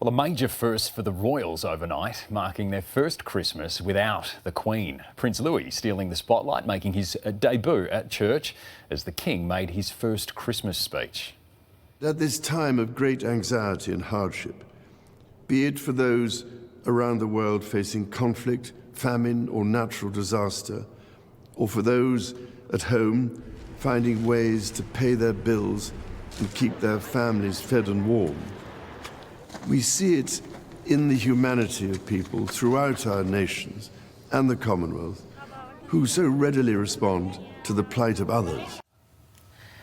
Well, a major first for the royals overnight, marking their first Christmas without the Queen. Prince Louis stealing the spotlight, making his debut at church as the King made his first Christmas speech. At this time of great anxiety and hardship, be it for those around the world facing conflict, famine or natural disaster, or for those at home finding ways to pay their bills and keep their families fed and warm, we see it in the humanity of people throughout our nations and the Commonwealth who so readily respond to the plight of others.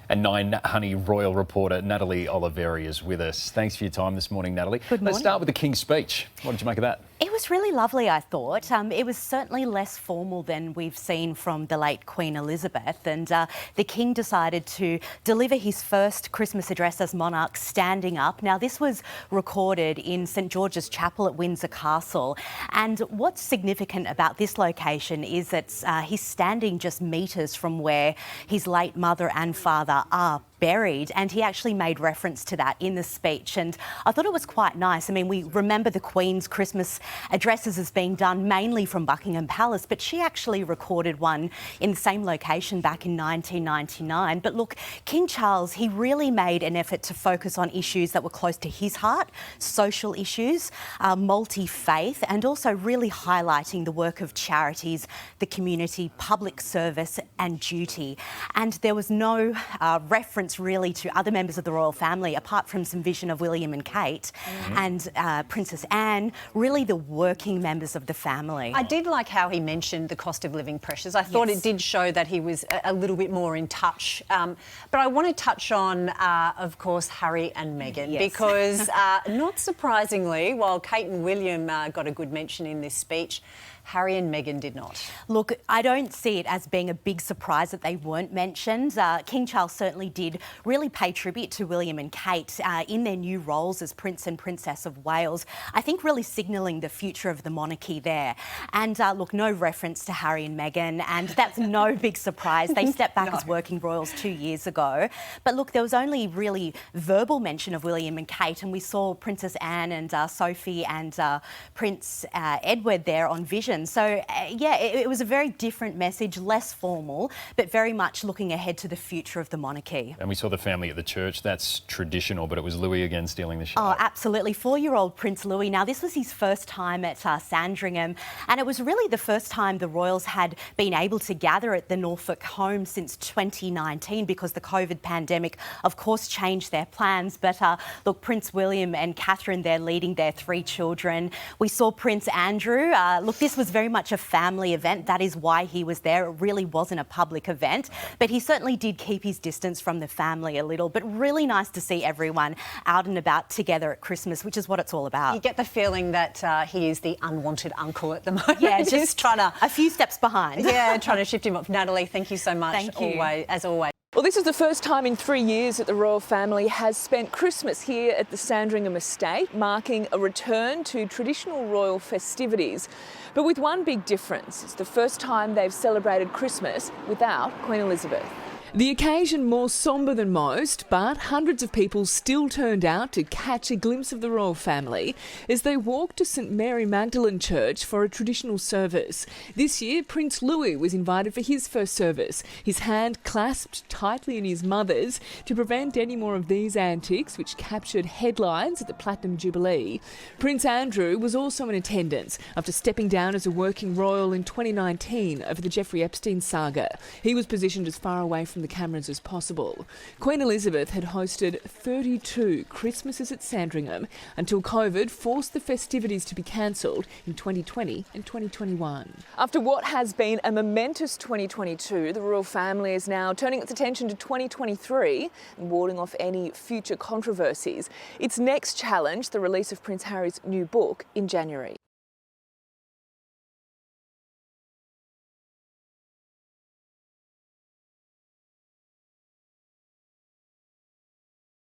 And 9 Honey royal reporter Natalie Oliveri is with us. Thanks for your time this morning, Natalie. Good morning. Let's start with the King's speech. What did you make of that? It was really lovely, I thought. It was certainly less formal than we've seen from the late Queen Elizabeth, and the King decided to deliver his first Christmas address as monarch standing up. Now, this was recorded in St George's Chapel at Windsor Castle, and what's significant about this location is that he's standing just metres from where his late mother and father are buried, and he actually made reference to that in the speech, and I thought it was quite nice. I mean, we remember the Queen's Christmas addresses as being done mainly from Buckingham Palace, but she actually recorded one in the same location back in 1999. But look, King Charles, he really made an effort to focus on issues that were close to his heart, social issues, multi-faith, and also really highlighting the work of charities, the community, public service and duty. And there was no reference really to other members of the royal family, apart from some vision of William and Kate and Princess Anne, really the working members of the family. I did like how he mentioned the cost of living pressures. I thought it did show that he was a little bit more in touch. But I want to touch on, of course, Harry and Meghan, because not surprisingly, while Kate and William got a good mention in this speech, Harry and Meghan did not. Look, I don't see it as being a big surprise that they weren't mentioned. King Charles certainly did really pay tribute to William and Kate in their new roles as Prince and Princess of Wales. I think really signalling the future of the monarchy there. And look, no reference to Harry and Meghan, and that's no big surprise. They stepped back as working royals 2 years ago. But look, there was only really verbal mention of William and Kate, and we saw Princess Anne and Sophie and Prince Edward there on Vision. So, it was a very different message, less formal, but very much looking ahead to the future of the monarchy. And we saw the family at the church. That's traditional, but it was Louis again stealing the show. Oh, absolutely. 4-year-old Prince Louis. Now, this was his first time at Sandringham, and it was really the first time the royals had been able to gather at the Norfolk home since 2019, because the COVID pandemic, of course, changed their plans. But look, Prince William and Catherine, they're leading their 3 children. We saw Prince Andrew. Look, this was very much a family event. That is why he was there. It really wasn't a public event, but he certainly did keep his distance from the family a little. But really nice to see everyone out and about together at Christmas, which is what it's all about. You get the feeling that he is the unwanted uncle at the moment. Yeah, just trying to... a few steps behind. Yeah, trying to shift him off. Natalie, thank you so much. Thank you. As always. Well, this is the first time in 3 years that the royal family has spent Christmas here at the Sandringham estate, marking a return to traditional royal festivities. But with one big difference, it's the first time they've celebrated Christmas without Queen Elizabeth. The occasion more sombre than most, but hundreds of people still turned out to catch a glimpse of the royal family as they walked to St Mary Magdalene Church for a traditional service. This year, Prince Louis was invited for his first service, his hand clasped tightly in his mother's to prevent any more of these antics, which captured headlines at the Platinum Jubilee. Prince Andrew was also in attendance after stepping down as a working royal in 2019 over the Jeffrey Epstein saga. He was positioned as far away from the cameras as possible. Queen Elizabeth had hosted 32 Christmases at Sandringham until COVID forced the festivities to be cancelled in 2020 and 2021. After what has been a momentous 2022, the royal family is now turning its attention to 2023 and warding off any future controversies. Its next challenge, the release of Prince Harry's new book in January.